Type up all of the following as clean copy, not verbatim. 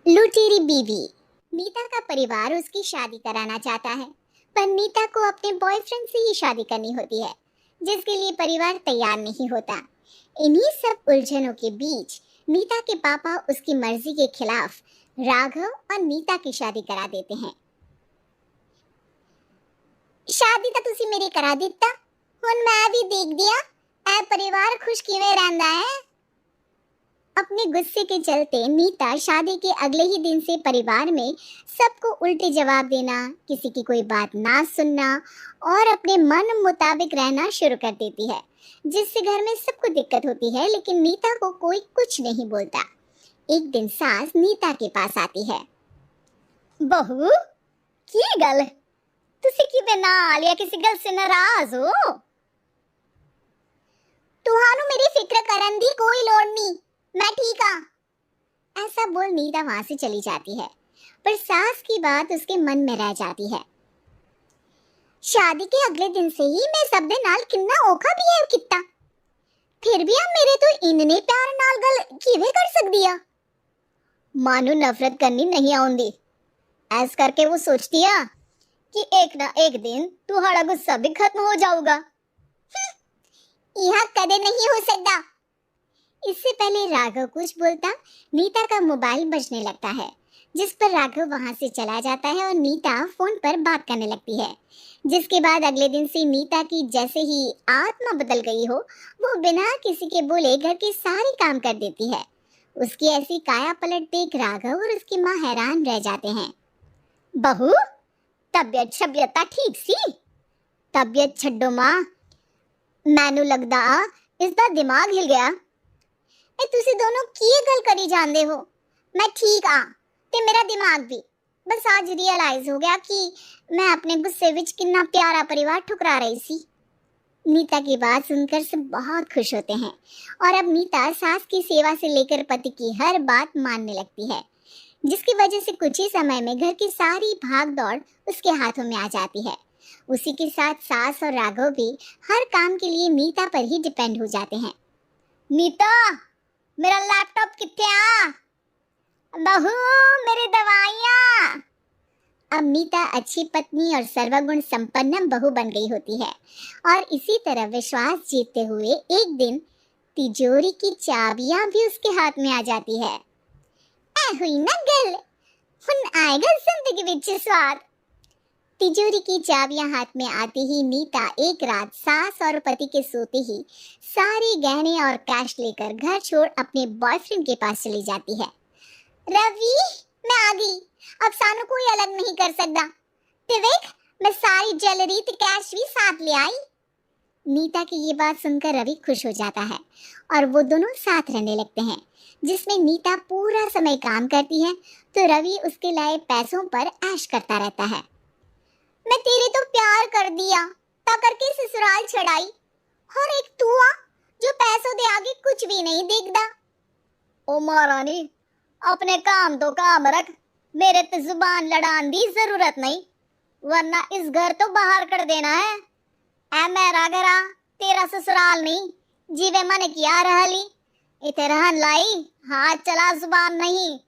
लुटेरी बीवी। नीता का परिवार उसकी शादी कराना चाहता है, पर नीता को अपने बॉयफ्रेंड से ही शादी करनी होती है, जिसके लिए परिवार तैयार नहीं होता। इन्हीं सब उलझनों के बीच नीता के पापा उसकी मर्जी के खिलाफ राघव और नीता की शादी करा देते हैं। शादी तो तुसी मेरी करा दिता, हुन मैं भी देख दिया ए परिवार खुश किवें रहंदा है। अपने गुस्से के चलते नीता शादी के अगले ही दिन से परिवार में सबको उल्टे जवाब देना, किसी की कोई बात ना सुनना और अपने मन मुताबिक रहना शुरू कर देती है, जिससे घर में सबको दिक्कत होती है, लेकिन नीता को कोई कुछ नहीं बोलता। एक दिन सास नीता के पास आती है। बहू, की गल तुसी किवें नाल या किसी गल से नाराज हो? तुहानू मेरी फिक्र करन दी कोई लोड़ नहीं, मैं ठीक हाँ। ऐसा बोल नीता वहां से चली जाती है, पर सास की बात उसके मन में रह जाती है। शादी के अगले दिन से ही मैं सब दे नाल किन्ना औखा बिहेव किता, फिर भी अब मेरे तो इन्ने प्यार नाल गल किवें कर सकदी आ। मानू नफरत करनी नहीं आउंदी, ऐस करके वो सोचती है कि एक ना एक दिन तुम्हारा गुस्सा भी खत्म हो जाऊगा। यह कदे नहीं हो सकता। इससे पहले राघव कुछ बोलता, नीता का मोबाइल बजने लगता है, जिस पर राघव वहां से चला जाता है और नीता फोन पर बात करने लगती है। जिसके बाद अगले दिन से नीता की जैसे ही आत्मा बदल गई हो, वो बिना किसी के बोले घर के सारे काम कर देती है। उसकी ऐसी काया पलट देख राघव और उसकी माँ हैरान रह जाते हैं। बहू, तबियत शबियता ठीक सी? तबियत छड्डो माँ, मैनू लगदा इसदा दिमाग हिल गया। तुसी दोनों की गल करी जांदे हो? मैं ठीक हाँ ते मेरा दिमाग भी। बस आज रियलाइज हो गया कि मैं अपने गुस्से विच कितना प्यारा परिवार ठुकरा रही सी। नीता की बात सुनकर सब बहुत खुश होते हैं और अब नीता सास की सेवा से लेकर पति की हर बात मानने लगती है, जिसकी वजह से कुछ ही समय में घर की सारी भाग दौड़ उसके हाथों में आ जाती है। उसी के साथ सास और राघव भी हर काम के लिए नीता पर ही डिपेंड हो जाते हैं। नीता, मेरा लैपटॉप किथे आ? बहू, मेरी दवाइयाँ। अब नीता अच्छी पत्नी और सर्वगुण संपन्न बहू बन गई होती है और इसी तरह विश्वास जीतते हुए एक दिन तिजोरी की चाबियां भी उसके हाथ में आ जाती है। ऐ हुई ना गल, हुन आएगा जिंदगी विच स्वाद। तिजोरी की चाबियां हाथ में आती ही नीता एक रात सास और पति के सोते ही सारे गहने और कैश लेकर घर छोड़ अपने बॉयफ्रेंड के पास चली जाती है। रवि, मैं आ गई, अब सानू कोई अलग नहीं कर सकता। ते देख, मैं सारी ज्वेलरी ते कैश भी साथ ले आई। नीता की ये बात सुनकर रवि खुश हो जाता है और वो दोनों साथ रहने लगते हैं, जिसमें नीता पूरा समय काम करती है तो रवि उसके लाए पैसों पर ऐश करता रहता है। मैं तेरे तो प्यार कर दिया, ता करके ससुराल छड़ाई, और एक तू आ जो पैसों दे आगे कुछ भी नहीं देखदा। ओ महारानी, अपने काम तो काम रख, मेरे ते जुबान लड़ान दी जरूरत नहीं, वरना इस घर तो बाहर कर देना है। ऐ मेरा घरा, तेरा ससुराल नहीं, जीवे मन किया रहली, इते रहन लाई, हाथ चला जुबान नहीं।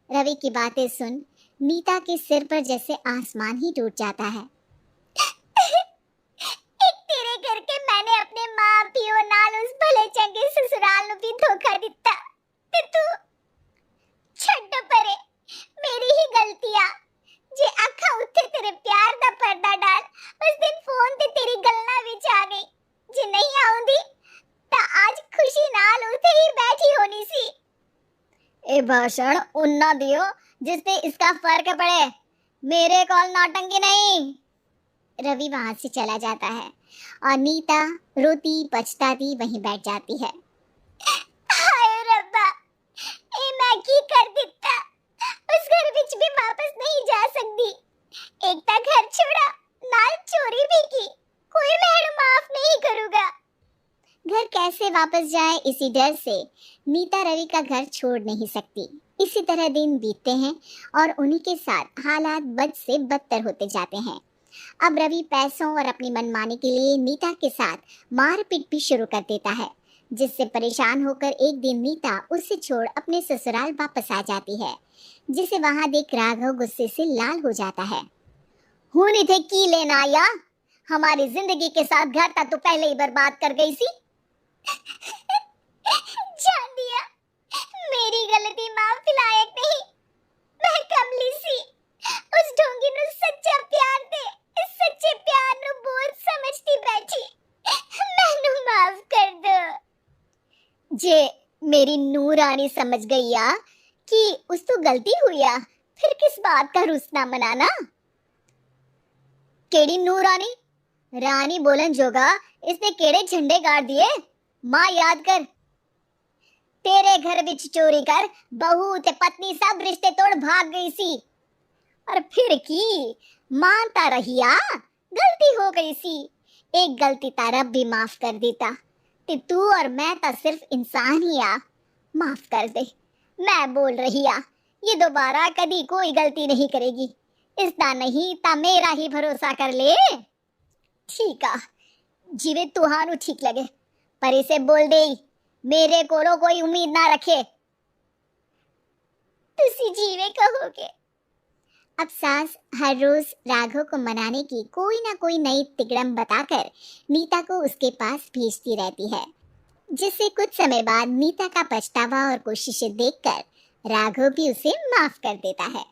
रवि की बातें सुन नीता के सिर पर जैसे आसमान ही टूट जाता है। एक तेरे करके मैंने अपने माँ पियो नाल उस भले चंगे ससुराल नु भी धोखा दिता, ते तू छड्ड परे, मेरी ही गलतियां। जे आखा उत्थे तेरे प्यार दा पर्दा डाल, उस दिन फोन ते तेरी गल्ला विच आ गई, जे नहीं आउंदी ता आज खुशी नाल उथे ही बैठी होनी सी। ए भाषण उन्ना दियो जिससे इसका फर्क पड़े, मेरे कॉल नौटंकी नहीं। रवि वहां से चला जाता है और नीता रोती पछताती वहीं बैठ जाती है। हाय रब्बा, ए मैं की कर दिता, उस घर विच भी वापस नहीं जा सकती। एक ता घर छोड़ा, नाल चोरी भी की, कोई मेरे माफ नहीं करूंगा। घर कैसे वापस जाए इसी डर से नीता रवि का घर छोड़ नहीं सकती। इसी तरह दिन बीतते हैं और उन्हीं के साथ हालात बद से बदतर होते जाते हैं। अब रवि पैसों और अपनी मनमानी के लिए नीता के साथ मारपीट भी शुरू कर देता है, जिससे परेशान होकर एक दिन नीता उसे छोड़ अपने ससुराल वापस आ जाती है, जिसे वहां देख राघव गुस्से से लाल हो जाता है। हुन इथे की लेना आया? हमारी जिंदगी के साथ घर था तो पहले ही बर्बाद कर गई सी। जान दिया, मेरी गलती माफ लायक नहीं। मैं कमली सी उस ढोंगी नु सच्चा प्यार दे, इस सच्चे प्यार नु बोझ समझती बैठी। मैनू माफ कर दो। जे मेरी नूरानी समझ गई या कि उस तो गलती हुई आ, फिर किस बात का रुसना मनाना। केड़ी नूरानी? रानी बोलन जोगा इसने केड़े झंडे गाड़ दिए? मां याद कर, तेरे घर विच चोरी कर बहू ते पत्नी सब रिश्ते तोड़ भाग गई सी। और फिर की मानता रहिया, गलती हो गई सी। एक गलती तारा भी माफ कर देता ते तू और मैं ता सिर्फ इंसान ही आ। माफ कर दे, मैं बोल रही आ, ये दोबारा कभी कोई गलती नहीं करेगी। इसदा नहीं ता मेरा ही भरोसा कर ले। ठीक आ, जिवे तुहानू ठीक लगे, पर इसे बोल दे मेरे कोलो कोई उम्मीद ना रखे। तुसी जीवे कहोगे। अब सास हर रोज राघव को मनाने की कोई ना कोई नई तिकड़म बताकर नीता को उसके पास भेजती रहती है, जिससे कुछ समय बाद नीता का पछतावा और कोशिशें देखकर राघव भी उसे माफ कर देता है।